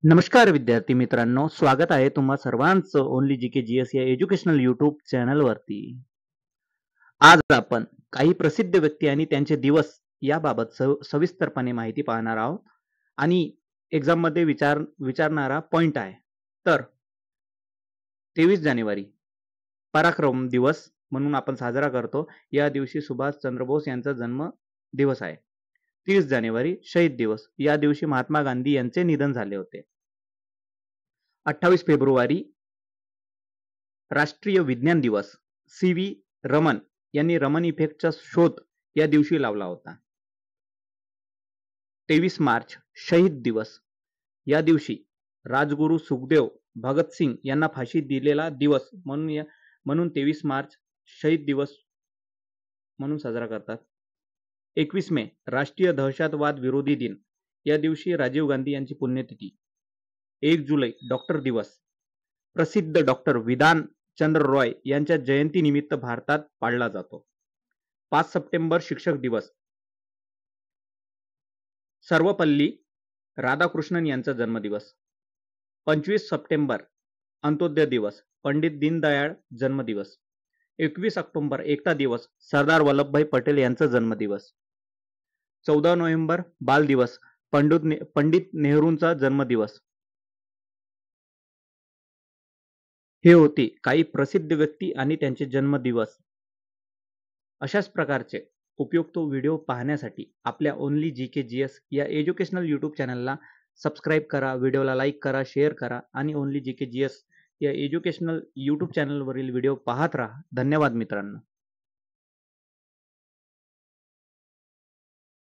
नमस्कार विद्यार्थी मित्रांनो, स्वागत आहे तुम्हा सर्वांचं ओनली जीके जीएस या एज्युकेशनल युट्यूब चॅनलवरती. आज आपण काही प्रसिद्ध व्यक्ती आणि त्यांचे दिवस याबाबत सविस्तरपणे माहिती पाहणार आहोत आणि एक्झाम मध्ये विचारणारा पॉइंट आहे. तर 23 जानेवारी पराक्रम दिवस म्हणून आपण साजरा करतो. या दिवशी सुभाषचंद्र बोस यांचा जन्म दिवस आहे. 30 जानेवारी शहीद दिवस. या दिवशी महात्मा गांधी यांचे निधन झाले होते. 28 फेब्रुवारी राष्ट्रीय विज्ञान दिवस. सी.व्ही. रमन यांनी रमन इफेक्टचा शोध या दिवशी लावला होता. 23 मार्च शहीद दिवस. या दिवशी राजगुरू सुखदेव भगतसिंग यांना फाशी दिलेला दिवस म्हणून 23 मार्च शहीद दिवस म्हणून साजरा करतात. 21 मे राष्ट्रीय दहशतवाद विरोधी दिन. या दिवशी राजीव गांधी यांची पुण्यतिथी. 1 जुलै डॉक्टर दिवस. प्रसिद्ध डॉक्टर विधान चंद्र रॉय यांच्या जयंतीनिमित्त भारतात पाळला जातो. 5 सप्टेंबर शिक्षक दिवस. सर्वपल्ली राधाकृष्णन यांचा जन्मदिवस. 25 सप्टेंबर अंत्योदय दिवस. पंडित दीनदयाळ जन्मदिवस. 21 ऑक्टोबर एकता दिवस. सरदार वल्लभभाई पटेल यांचा जन्मदिवस. 14 नोव्हेंबर बाल दिवस. पंडित नेहरूंचा जन्मदिवस. हे होते काही प्रसिद्ध व्यक्ती आणि त्यांचे जन्मदिवस. अशाच प्रकारचे उपयुक्त व्हिडिओ पाहण्यासाठी आपल्या ओनली जीके जीएस या एज्युकेशनल यूट्यूब चॅनलला सबस्क्राईब करा, व्हिडिओला लाईक करा, शेअर करा आणि ओनली जीके जीएस या एज्युकेशनल यूट्यूब चॅनलवरील व्हिडिओ पाहत राहा. धन्यवाद मित्रांनो.